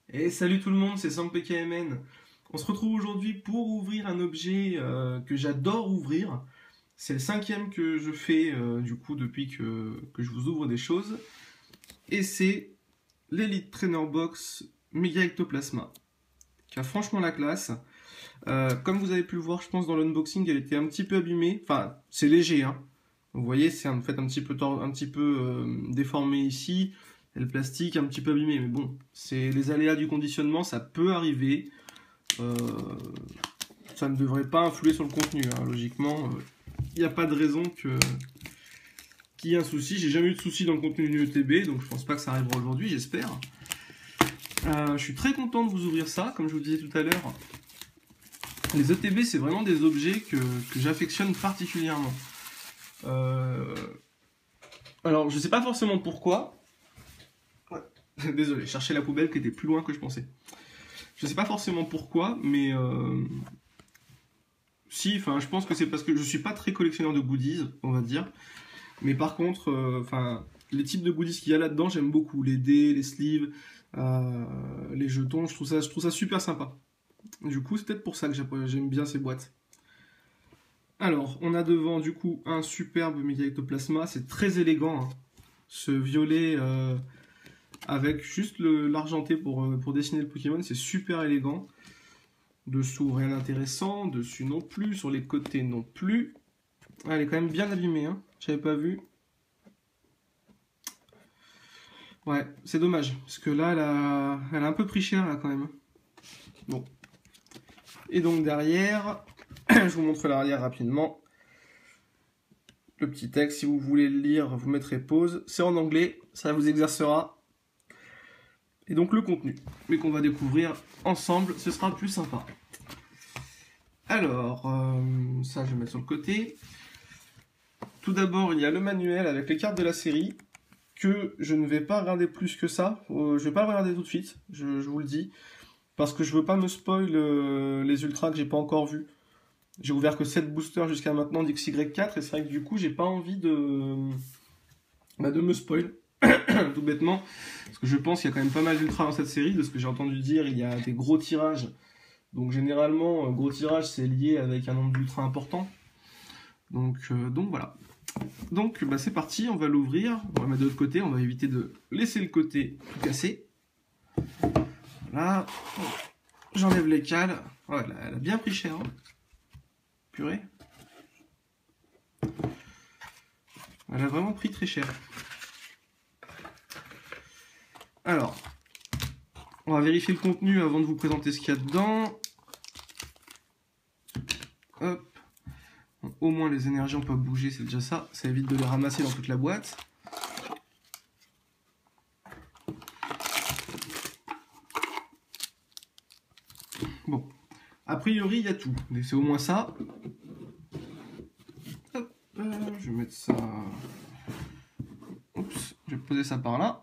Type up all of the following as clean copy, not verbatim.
Et salut tout le monde, c'est SampKMN. On se retrouve aujourd'hui pour ouvrir un objet que j'adore ouvrir. C'est le cinquième que je fais du coup depuis que je vous ouvre des choses. Et c'est l'Elite Trainer Box Mega Ectoplasma, qui a franchement la classe. Comme vous avez pu le voir, je pense dans l'unboxing, elle était un petit peu abîmée. Enfin, c'est léger, hein. Vous voyez, c'est en fait un petit peu, déformé ici. Et le plastique un petit peu abîmé, mais bon, c'est les aléas du conditionnement, ça peut arriver. Euh, Ça ne devrait pas influer sur le contenu, hein. Logiquement, il n'y a pas de raison qu'il y ait un souci. J'ai jamais eu de souci dans le contenu d'une ETB, donc je pense pas que ça arrivera aujourd'hui, j'espère. Je suis très content de vous ouvrir ça, comme je vous disais tout à l'heure. Les ETB, c'est vraiment des objets que j'affectionne particulièrement. Euh, Alors, je sais pas forcément pourquoi. Ouais. Désolé, chercher la poubelle qui était plus loin que je pensais. Je sais pas forcément pourquoi, mais si, enfin, je pense que c'est parce que je suis pas très collectionneur de goodies, on va dire. Mais par contre, enfin, les types de goodies qu'il y a là-dedans, j'aime beaucoup. Les dés, les sleeves, les jetons, je trouve ça super sympa. Du coup, c'est peut-être pour ça que j'aime bien ces boîtes. Alors, on a devant du coup un superbe Mega Ectoplasma, c'est très élégant, hein. Ce violet avec juste l'argenté pour dessiner le Pokémon, c'est super élégant. Dessous, rien d'intéressant, dessus non plus, sur les côtés non plus. Ah, elle est quand même bien abîmée, hein. J'avais pas vu. Ouais, c'est dommage, parce que là, elle a un peu pris cher, là, quand même. Bon. Et donc, derrière, je vous montre l'arrière rapidement. Le petit texte, si vous voulez le lire, vous mettrez pause. C'est en anglais, ça vous exercera. Et donc, le contenu, mais qu'on va découvrir ensemble, ce sera plus sympa. Alors, ça, je vais mettre sur le côté. Tout d'abord, il y a le manuel avec les cartes de la série, que je ne vais pas regarder plus que ça. Je vais pas le regarder tout de suite, je vous le dis. Parce que je veux pas me spoil les ultras que j'ai pas encore vus. J'ai ouvert que 7 boosters jusqu'à maintenant d'XY4 et c'est vrai que du coup j'ai pas envie de me spoil. Tout bêtement. Parce que je pense qu'il y a quand même pas mal d'ultras dans cette série. De ce que j'ai entendu dire, il y a des gros tirages. Donc généralement, gros tirage c'est lié avec un nombre d'ultras important. Donc voilà. Donc bah, c'est parti, on va l'ouvrir. On va mettre de l'autre côté, on va éviter de laisser le côté tout cassé. Voilà. J'enlève les cales. Oh, elle a bien pris cher. Hein. Purée. Elle a vraiment pris très cher. Alors, on va vérifier le contenu avant de vous présenter ce qu'il y a dedans. Hop. Bon, au moins les énergies on peut bouger, c'est déjà ça. Ça évite de les ramasser dans toute la boîte. Bon. A priori, il y a tout. C'est au moins ça. Hop. Je vais mettre ça... Oups. Je vais poser ça par là.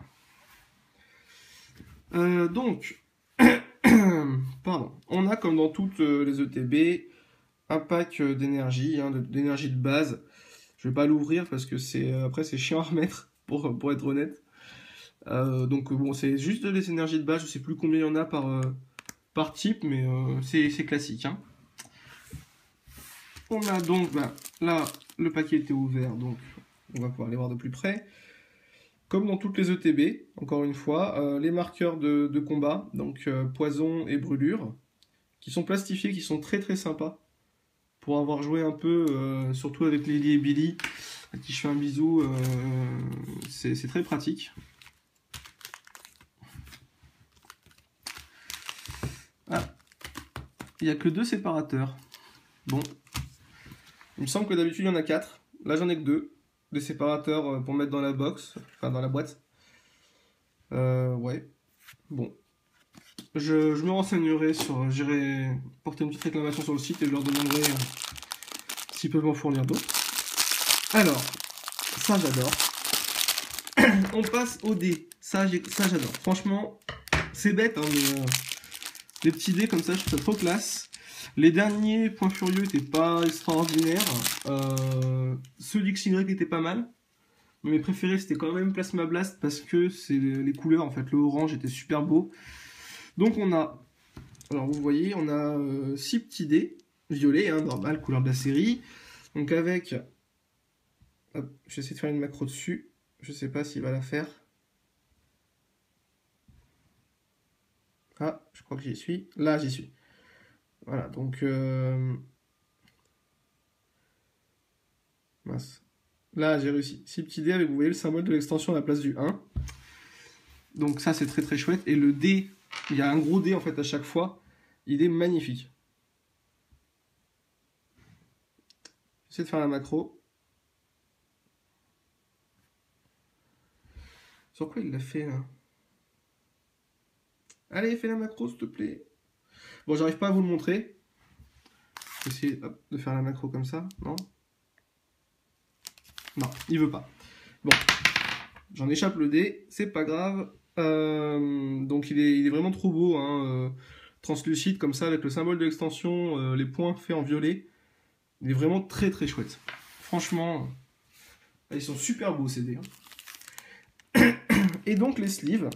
Donc... Pardon. On a, comme dans toutes les ETB, un pack d'énergie, hein, d'énergie de base. Je vais pas l'ouvrir parce que après c'est chiant à remettre, pour être honnête. Donc bon, c'est juste les énergies de base, je sais plus combien il y en a par type, mais c'est classique. Hein. On a donc, là, le paquet était ouvert, donc on va pouvoir les voir de plus près. Comme dans toutes les ETB, encore une fois, les marqueurs de combat, donc poison et brûlure, qui sont plastifiés, qui sont très très sympas. Pour avoir joué un peu, surtout avec Lily et Billy, à qui je fais un bisou, c'est très pratique. Ah, il n'y a que 2 séparateurs. Bon, il me semble que d'habitude il y en a 4. Là j'en ai que 2. Des séparateurs pour mettre dans la box, enfin dans la boîte. Ouais, bon. Je me renseignerai sur... J'irai porter une petite réclamation sur le site et je leur demanderai s'ils peuvent m'en fournir d'autres. Alors, ça j'adore. On passe au dé. Ça j'adore. Franchement, c'est bête, hein, mais les petits dés comme ça, je trouve ça trop classe. Les derniers points furieux n'étaient pas extraordinaires. Ceux d'XY étaient pas mal. Mais mes préférés c'était quand même Plasma Blast parce que c'est les couleurs, en fait. Le orange était super beau. Donc on a, alors vous voyez, on a 6 petits dés, violets, hein, normal, couleur de la série. Donc avec, hop, je vais essayer de faire une macro dessus, je sais pas s'il va la faire. Ah, je crois que j'y suis. Là, j'y suis. Voilà, donc... mince. Là, j'ai réussi. 6 petits dés avec, vous voyez, le symbole de l'extension à la place du 1. Donc ça, c'est très très chouette. Et le dé, il y a un gros dé, en fait, à chaque fois. Il est magnifique. J'essaie de faire la macro. Sur quoi il l'a fait, là? Allez, fais la macro, s'il te plaît. Bon, j'arrive pas à vous le montrer. Je vais essayer hop, de faire la macro comme ça. Non? Non, il veut pas. Bon, j'en échappe le dé, c'est pas grave. Donc il est vraiment trop beau, hein, translucide comme ça, avec le symbole de l'extension, les points faits en violet. Il est vraiment très très chouette. Franchement, ils sont super beaux ces dés. Hein. Et donc les sleeves,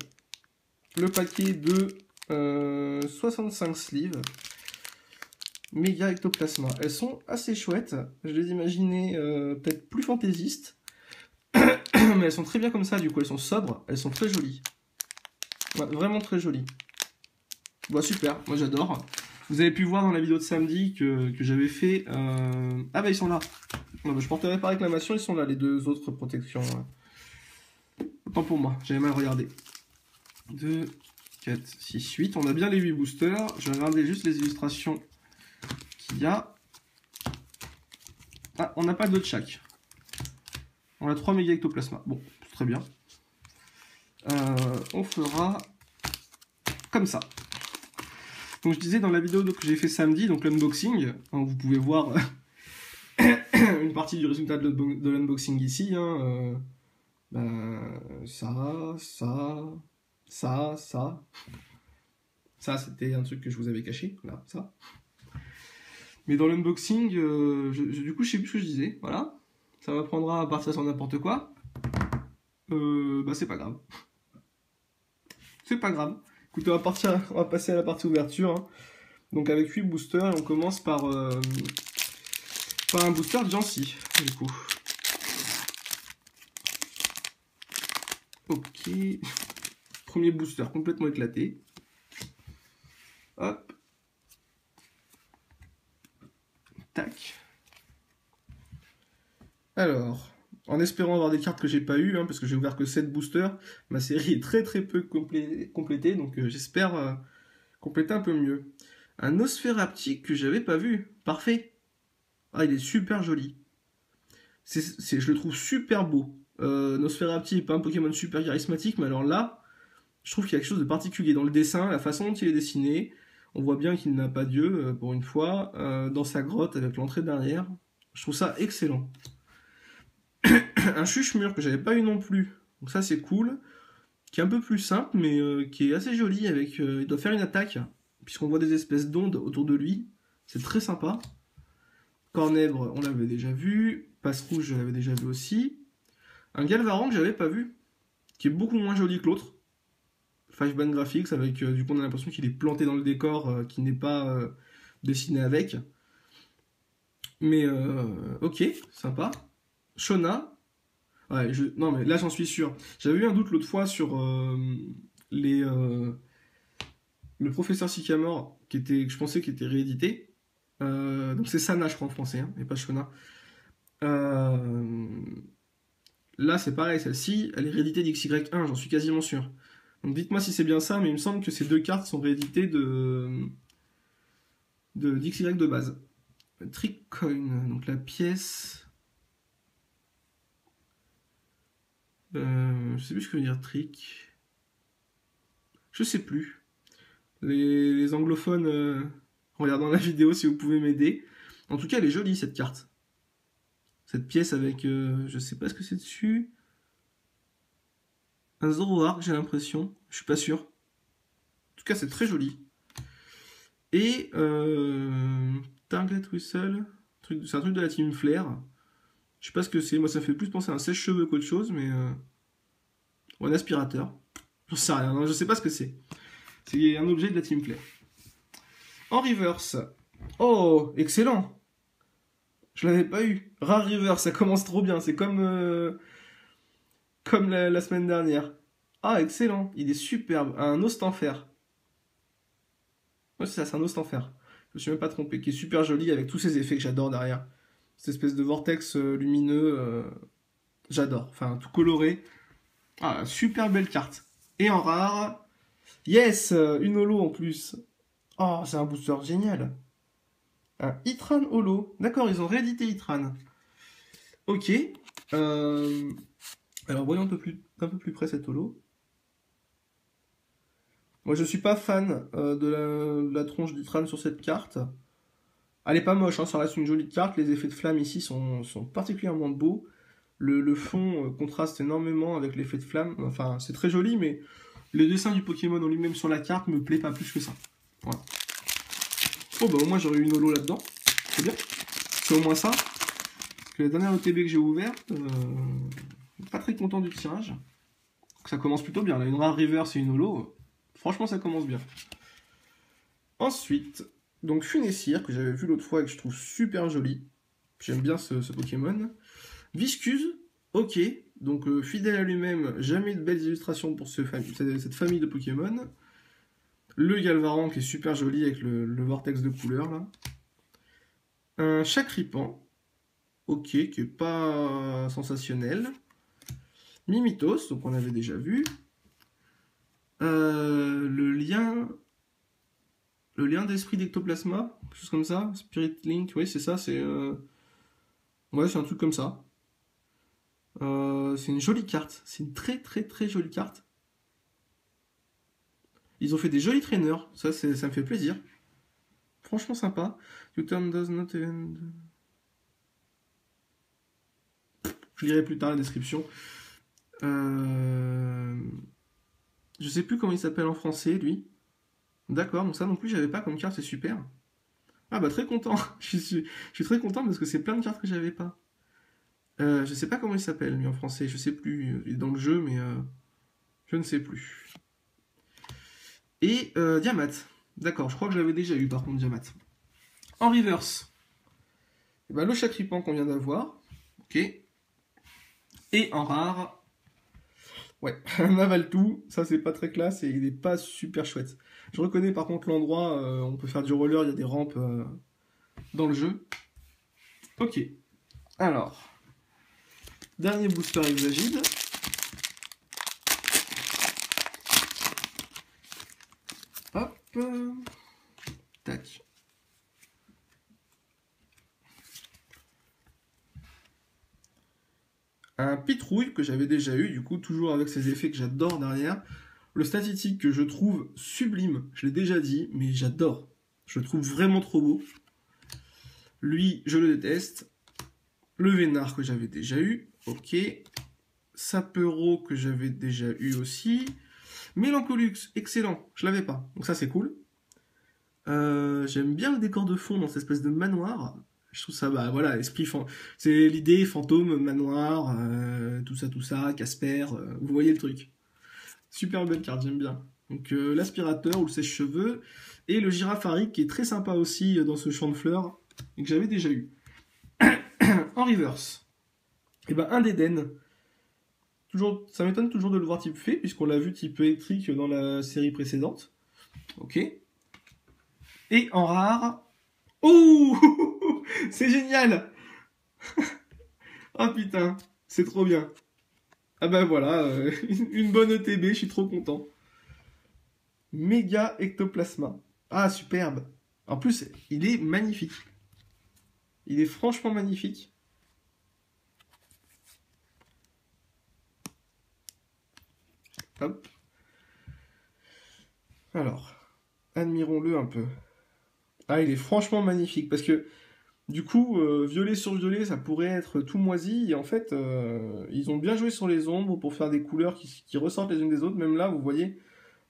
le paquet de 65 sleeves. Méga ectoplasma. Elles sont assez chouettes. Je les imaginais peut-être plus fantaisistes. Mais elles sont très bien comme ça, du coup. Elles sont sobres. Elles sont très jolies. Ouais, vraiment très jolies. Bon, super. Moi, j'adore. Vous avez pu voir dans la vidéo de samedi que j'avais fait... Ah bah, ils sont là. Non, bah, je porterai par réclamation. Ils sont là, les deux autres protections. Autant pour moi. J'avais mal regardé. 2, 4, 6, 8. On a bien les 8 boosters. Je vais regarder juste les illustrations qu'il y a. Ah, on n'a pas 2 de chaque. On a 3 méga ectoplasma. Bon, très bien. On fera comme ça. Donc je disais dans la vidéo que j'ai fait samedi, donc l'unboxing, hein, vous pouvez voir une partie du résultat de l'unboxing ici. Hein, ça. Ça, c'était un truc que je vous avais caché. Là, ça. Mais dans l'unboxing, du coup, je sais plus ce que je disais. Voilà. Ça m'apprendra à partir sur n'importe quoi. Bah, c'est pas grave. C'est pas grave. Écoutez, on va passer à la partie ouverture. Hein. Donc avec 8 boosters, et on commence par un booster de Jancy, du coup. Ok. Premier booster complètement éclaté. Hop. Tac. Alors, en espérant avoir des cartes que j'ai pas eues, hein, parce que j'ai ouvert que 7 boosters, ma série est très très peu complétée, donc j'espère compléter un peu mieux. Un Nosferapti que j'avais pas vu. Parfait. Ah, il est super joli. Je le trouve super beau. Nosferapti n'est pas un Pokémon super charismatique, mais alors là, je trouve qu'il y a quelque chose de particulier dans le dessin, la façon dont il est dessiné. On voit bien qu'il n'a pas Dieu, pour une fois, dans sa grotte avec l'entrée derrière. Je trouve ça excellent. Un Chuchemur que j'avais pas eu non plus. Donc ça, c'est cool. Qui est un peu plus simple, mais qui est assez joli. Il doit faire une attaque, puisqu'on voit des espèces d'ondes autour de lui. C'est très sympa. Cornèvre, on l'avait déjà vu. Passe rouge, je l'avais déjà vu aussi. Un Galvaran que j'avais pas vu, qui est beaucoup moins joli que l'autre. 5-band graphics, avec du coup on a l'impression qu'il est planté dans le décor, qu'il n'est pas dessiné avec. Mais ok, sympa. Shona. Ouais, non mais là j'en suis sûr. J'avais eu un doute l'autre fois sur le professeur Sycamore, que je pensais qu'il était réédité. Donc c'est Sana, je crois, en français, hein, et pas Shona. Là, c'est pareil, celle-ci, elle est rééditée d'XY1, j'en suis quasiment sûr. Donc dites-moi si c'est bien ça, mais il me semble que ces deux cartes sont rééditées d'XY de base. Trick Coin, donc la pièce... je sais plus ce que veut dire trick. Je sais plus. Les anglophones, regardant la vidéo si vous pouvez m'aider. En tout cas, elle est jolie cette carte. Cette pièce avec, je sais pas ce que c'est dessus. Un Zoroark, j'ai l'impression. Je suis pas sûr. En tout cas, c'est très joli. Et Target Whistle. C'est un truc de la Team Flare. Je sais pas ce que c'est. Moi, ça fait plus penser à un sèche-cheveux qu'autre chose, mais ou un aspirateur. J'en sais rien. Non, je sais pas ce que c'est. C'est un objet de la Team Flare. En reverse. Oh, excellent. Je l'avais pas eu. Rare reverse, ça commence trop bien. C'est comme la semaine dernière. Ah, excellent. Il est superbe. Un Ostenfer. Ouais, c'est ça, c'est un Ostenfer. Je me suis même pas trompé. Qui est super joli avec tous ces effets que j'adore derrière. Cette espèce de vortex lumineux. J'adore. Enfin, tout coloré. Ah, super belle carte. Et en rare. Yes, une holo en plus. Oh, c'est un booster génial. Un Itran holo. D'accord, ils ont réédité Itran. Ok. Alors, voyons un peu plus près cette holo. Moi, je suis pas fan de la tronche d'Itran sur cette carte. Elle est pas moche, hein, ça reste une jolie carte. Les effets de flamme ici sont particulièrement beaux. Le fond contraste énormément avec l'effet de flamme. Enfin, c'est très joli, mais le dessin du Pokémon en lui-même sur la carte me plaît pas plus que ça. Voilà. Oh, bah au moins j'aurais eu une holo là-dedans. C'est bien. C'est au moins ça. Parce que la dernière OTB que j'ai ouverte, pas très content du tirage. Ça commence plutôt bien. Là, une rare reverse et une holo. Franchement, ça commence bien. Ensuite, donc Funessir, que j'avais vu l'autre fois et que je trouve super joli. J'aime bien ce Pokémon. Viscuse, ok. Donc fidèle à lui-même, jamais de belles illustrations pour cette famille de Pokémon. Le Galvaran qui est super joli avec le vortex de couleurs là. Un Chakripan, ok, qui est pas sensationnel. Mimitos, donc on avait déjà vu. Le lien d'esprit d'ectoplasma, quelque chose comme ça. Spirit Link, oui c'est ça, c'est ouais, c'est un truc comme ça. C'est une jolie carte, c'est une très très très jolie carte. Ils ont fait des jolis traîneurs, ça me fait plaisir. Franchement sympa. You turn does not end. Je lirai plus tard la description. Je sais plus comment il s'appelle en français, lui. D'accord, donc ça non plus, j'avais pas comme carte, c'est super. Ah bah très content. je suis très content parce que c'est plein de cartes que j'avais pas. Je sais pas comment il s'appelle, lui, en français. Je sais plus. Il est dans le jeu, mais je ne sais plus. Et Diamat. D'accord, je crois que je l'avais déjà eu, par contre, Diamat. En reverse. Eh ben, le Chakripan qu'on vient d'avoir. Ok. Et en rare. Ouais, un Avaltou. Ça, c'est pas très classe et il est pas super chouette. Je reconnais par contre l'endroit. On peut faire du roller, il y a des rampes dans le jeu. Ok. Alors. Dernier booster Exagide. Hop. Tac. Un Pitrouille que j'avais déjà eu, du coup, toujours avec ces effets que j'adore derrière. Le statistique que je trouve sublime, je l'ai déjà dit, mais j'adore. Je le trouve vraiment trop beau. Lui, je le déteste. Le Vénard que j'avais déjà eu, ok. Sapero que j'avais déjà eu aussi. Mélancolux, excellent, je l'avais pas, donc ça c'est cool. J'aime bien le décor de fond dans cette espèce de manoir. Je trouve ça, bah voilà, c'est l'idée fantôme, manoir, tout ça, Casper, vous voyez le truc. Super belle carte, j'aime bien. Donc l'aspirateur ou le sèche-cheveux et le girafarique qui est très sympa aussi dans ce champ de fleurs et que j'avais déjà eu. En reverse, et ben un d'Eden. Toujours, ça m'étonne toujours de le voir type fée puisqu'on l'a vu type électrique dans la série précédente. Ok. Et en rare, oh, c'est génial. Oh putain, c'est trop bien. Ah ben voilà, une bonne ETB, je suis trop content. Méga ectoplasma. Ah, superbe. En plus, il est magnifique. Il est franchement magnifique. Hop. Alors, admirons-le un peu. Ah, il est franchement magnifique parce que du coup, violet sur violet, ça pourrait être tout moisi. Et en fait, ils ont bien joué sur les ombres pour faire des couleurs qui ressortent les unes des autres. Même là, vous voyez,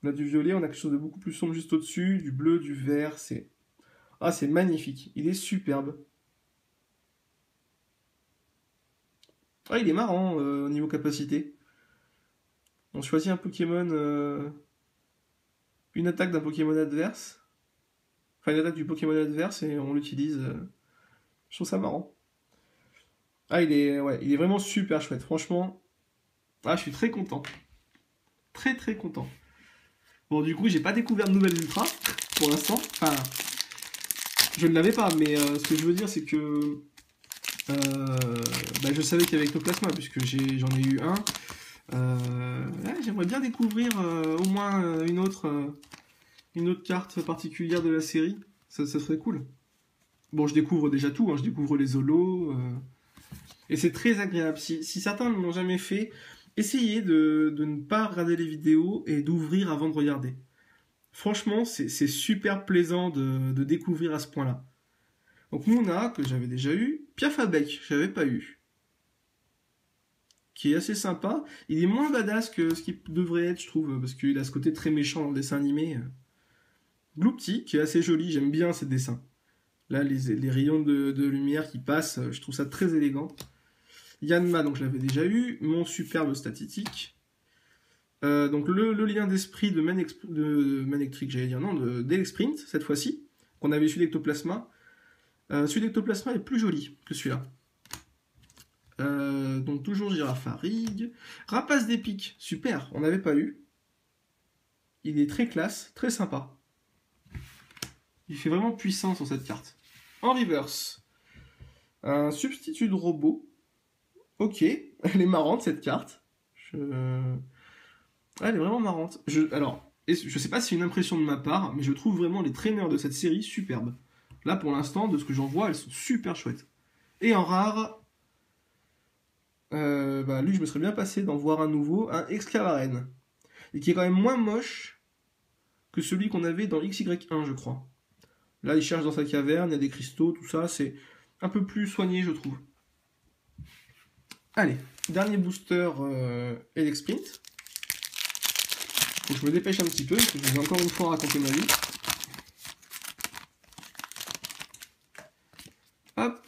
on a du violet, on a quelque chose de beaucoup plus sombre juste au-dessus, du bleu, du vert. C'est magnifique. Il est superbe. Ah, il est marrant au niveau capacité. On choisit un Pokémon Une attaque d'un Pokémon adverse. Enfin, une attaque du Pokémon adverse et on l'utilise. Je trouve ça marrant. Ah, il est vraiment super chouette. Franchement, ah, je suis très content. Très très content. Bon, du coup, j'ai pas découvert de nouvelles ultras pour l'instant. Enfin, je ne l'avais pas, mais ce que je veux dire, c'est que je savais qu'il y avait Ectoplasma, puisque j'en ai eu un. Ouais, j'aimerais bien découvrir au moins une autre carte particulière de la série. Ça serait cool. Bon, je découvre déjà tout, hein, je découvre les holos. Et c'est très agréable. Si certains ne l'ont jamais fait, essayez de ne pas regarder les vidéos et d'ouvrir avant de regarder. Franchement, c'est super plaisant de découvrir à ce point-là. Donc Mouna, que j'avais déjà eu, Piafabec, je n'avais pas eu. Qui est assez sympa. Il est moins badass que ce qu'il devrait être, je trouve, parce qu'il a ce côté très méchant dans le dessin animé. Gloopty, qui est assez joli, j'aime bien ces dessins. Là, les rayons de lumière qui passent, je trouve ça très élégant. Yanma, donc je l'avais déjà eu. Mon superbe statistique. Donc le lien d'esprit de Manectric, j'allais dire non, d'Elexprint, cette fois-ci, qu'on avait celui d'Ectoplasma. Celui d'Ectoplasma est plus joli que celui-là. Donc toujours Girafarig. Rapace d'épique, super, on n'avait pas eu. Il est très classe, très sympa. Il fait vraiment puissant sur cette carte. En reverse, un substitut de robot. Ok, elle est marrante cette carte. Elle est vraiment marrante. Alors, je sais pas si c'est une impression de ma part, mais je trouve vraiment les traîneurs de cette série superbes. Là, pour l'instant, de ce que j'en vois, elles sont super chouettes. Et en rare, lui, je me serais bien passé d'en voir un nouveau, un Excavaren. Et qui est quand même moins moche que celui qu'on avait dans XY1, je crois. Là, il cherche dans sa caverne, il y a des cristaux, tout ça, c'est un peu plus soigné, je trouve. Allez, dernier booster Elexprint. Faut que je me dépêche un petit peu, parce que je vais encore une fois raconter ma vie. Hop.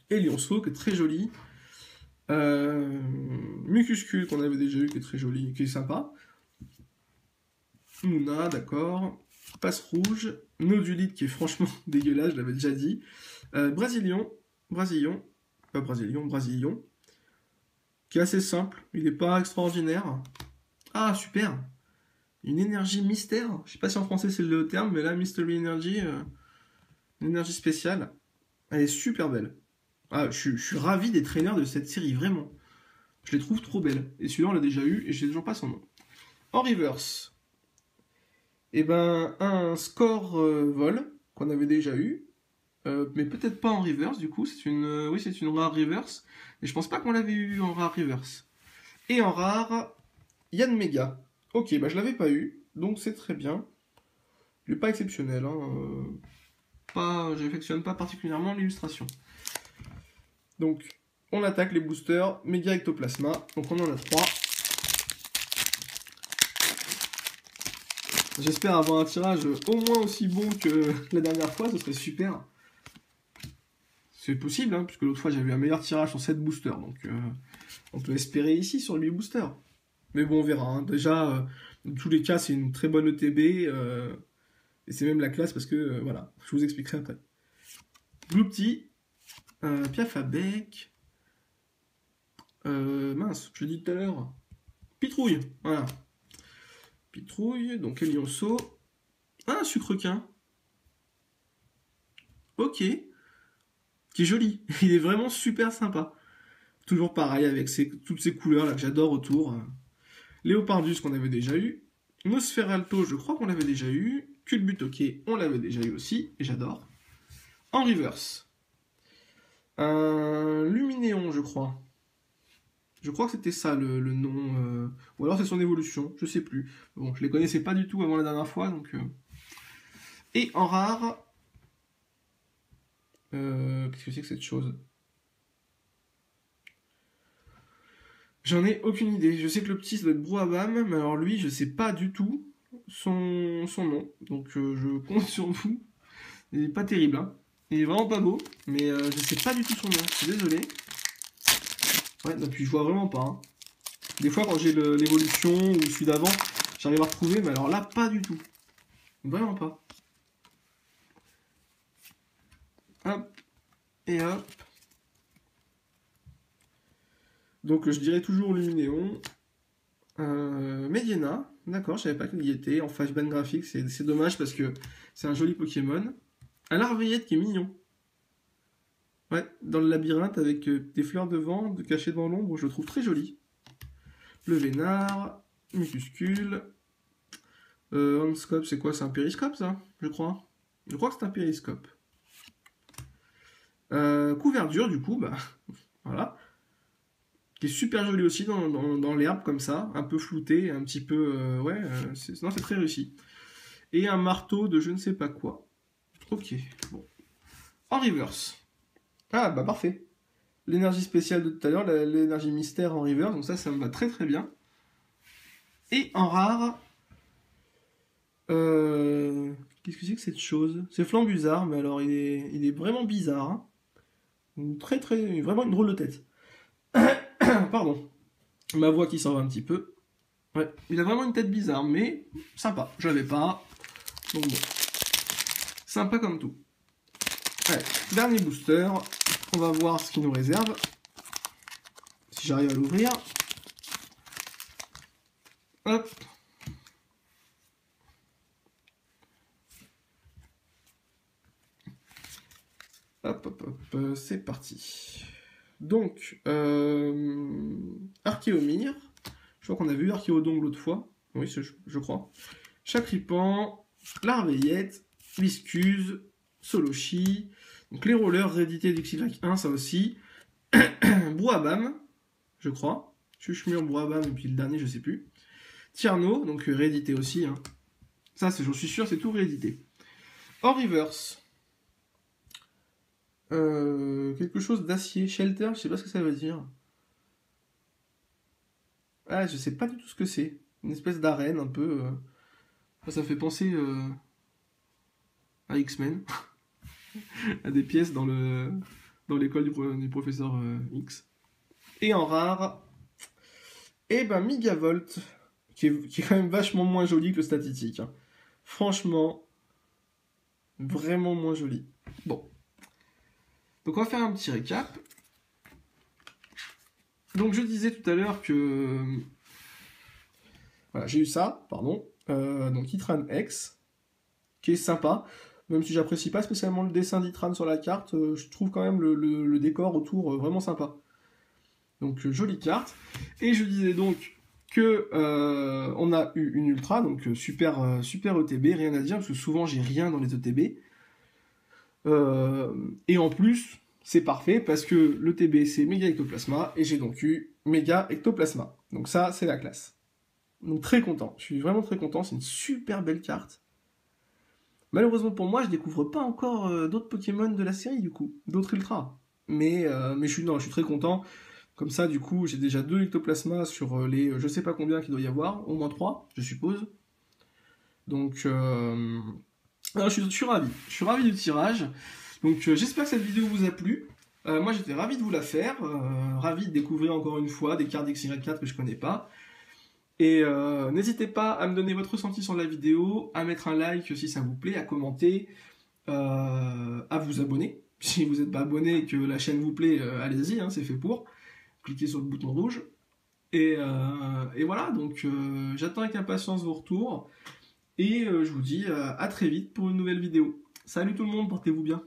Et Lionceau, qui est très joli. Mucuscule, qu'on avait déjà eu, qui est très joli, qui est sympa. Mouna, d'accord. Passe rouge. Nodulite, qui est franchement dégueulasse, je l'avais déjà dit. Brasilion, qui est assez simple, il n'est pas extraordinaire. Ah, super. Une énergie mystère, je sais pas si en français c'est le terme, mais là, Mystery Energy, une énergie spéciale. Elle est super belle. Ah, je suis ravi des traîneurs de cette série, vraiment. Je les trouve trop belles. Et celui-là, on l'a déjà eu, et je sais toujours pas son nom. En reverse, un score vol, qu'on avait déjà eu, mais peut-être pas en reverse, du coup. C'est une rare reverse. Et je pense pas qu'on l'avait eu en rare reverse. Et en rare, Yann Mega. Ok, je l'avais pas eu, donc c'est très bien. Il est pas exceptionnel, hein. J'affectionne pas particulièrement l'illustration. Donc, on attaque les boosters Méga Ectoplasma. Donc, on en a 3. J'espère avoir un tirage au moins aussi bon que la dernière fois. Ce serait super. C'est possible, hein, puisque l'autre fois, j'avais eu un meilleur tirage sur 7 boosters. Donc, on peut espérer ici sur 8 boosters. Mais bon, on verra. Hein. Déjà, dans tous les cas, c'est une très bonne ETB. Et c'est même la classe parce que, voilà, je vous expliquerai après. Gloopty. Piafabec. Mince, je l'ai dit tout à l'heure. Pitrouille, voilà. Pitrouille, donc Lionceau. Ah, Sucrequin. Ok. Qui est joli. Il est vraiment super sympa. Toujours pareil, avec toutes ces couleurs là que j'adore autour. Léopardus qu'on avait déjà eu. Nosferalto, je crois qu'on l'avait déjà eu. Culbutoquet, on l'avait déjà eu aussi. Et j'adore. En reverse. Un Luminéon, je crois. Je crois que c'était ça le nom. Ou alors c'est son évolution, je sais plus. Bon, je les connaissais pas du tout avant la dernière fois, donc. Et en rare. Qu'est-ce que c'est que cette chose? J'en ai aucune idée. Je sais que le petit ça doit être Brouhavam, mais alors lui, je sais pas du tout son nom. Donc je compte sur vous. Il est pas terrible, hein. Il est vraiment pas beau, mais je sais pas du tout son nom. Je suis désolé. Ouais, et puis je vois vraiment pas. Hein. Des fois, quand j'ai l'évolution ou celui d'avant, j'arrive à retrouver, mais alors là, pas du tout. Vraiment pas. Hop, et hop. Donc je dirais toujours Luminéon. Mediena, d'accord, je savais pas qu'il y était. En flashback graphique, c'est dommage parce que c'est un joli Pokémon. Un Larveillette qui est mignon. Ouais, dans le labyrinthe avec des fleurs de vent cachées dans l'ombre, je le trouve très joli. Le Vénard, Mutuscule. Hanscope, c'est quoi? C'est un périscope ça, je crois. Je crois que c'est un périscope. Couverture, du coup, bah voilà. Qui est super joli aussi dans l'herbe comme ça, un peu flouté, un petit peu. Non, c'est très réussi. Et un marteau de je ne sais pas quoi. Ok, bon. En reverse. Ah, bah parfait. L'énergie spéciale de tout à l'heure, l'énergie mystère en reverse, donc ça me va très très bien. Et en rare. Qu'est-ce que c'est que cette chose? C'est Flambuzard, mais alors il est vraiment bizarre. Hein. Vraiment une drôle de tête. Pardon. Ma voix qui s'en va un petit peu. Ouais, il a vraiment une tête bizarre, mais sympa. Je l'avais pas. Donc bon. Sympa comme tout. Allez, dernier booster. On va voir ce qu'il nous réserve. Si j'arrive à l'ouvrir. Hop. Hop, hop, hop. C'est parti. Donc, Archéomir. Je crois qu'on a vu Archéodon l'autre fois. Oui, je crois. Chacripan, Larveillette, Viscuse, Solochi. Donc les rollers réédités du Xylac 1, ça aussi. Brouhabam, je crois. Chuchmur, Brouhabam, et puis le dernier, je sais plus. Tierno, donc réédité aussi. Hein. Ça, j'en suis sûr, c'est tout réédité. Hors reverse. Quelque chose d'acier. Shelter, je sais pas ce que ça veut dire. Ah, je sais pas du tout ce que c'est. Une espèce d'arène, un peu. Ça fait penser à X-Men. à des pièces dans l'école du professeur X. Et en rare, et ben Megavolt, qui est quand même vachement moins joli que le statistique. Hein. Franchement, vraiment moins joli. Bon. Donc on va faire un petit récap. Donc je disais tout à l'heure que... Voilà, j'ai eu ça, pardon. Donc Itran X, qui est sympa. Même si j'apprécie pas spécialement le dessin d'Itran sur la carte, je trouve quand même le décor autour vraiment sympa. Donc jolie carte. Et je disais donc que on a eu une ultra, donc super ETB, rien à dire, parce que souvent j'ai rien dans les ETB. Et en plus, c'est parfait, parce que l'ETB c'est méga ectoplasma, et j'ai donc eu méga ectoplasma. Donc ça, c'est la classe. Donc très content, je suis vraiment très content, c'est une super belle carte. Malheureusement pour moi, je découvre pas encore d'autres Pokémon de la série, du coup, d'autres ultras. Mais je suis très content. Comme ça, du coup, j'ai déjà 2 ectoplasmas sur les je sais pas combien qu'il doit y avoir, au moins 3, je suppose. Donc, alors, je suis ravi. Je suis ravi du tirage. Donc, j'espère que cette vidéo vous a plu. Moi, j'étais ravi de vous la faire. Ravi de découvrir encore une fois des cartes d'XY4 que je connais pas. Et n'hésitez pas à me donner votre ressenti sur la vidéo, à mettre un like si ça vous plaît, à commenter, à vous abonner. Si vous n'êtes pas abonné et que la chaîne vous plaît, allez-y, hein, c'est fait pour. Cliquez sur le bouton rouge. Et voilà, donc j'attends avec impatience vos retours. Et je vous dis à très vite pour une nouvelle vidéo. Salut tout le monde, portez-vous bien.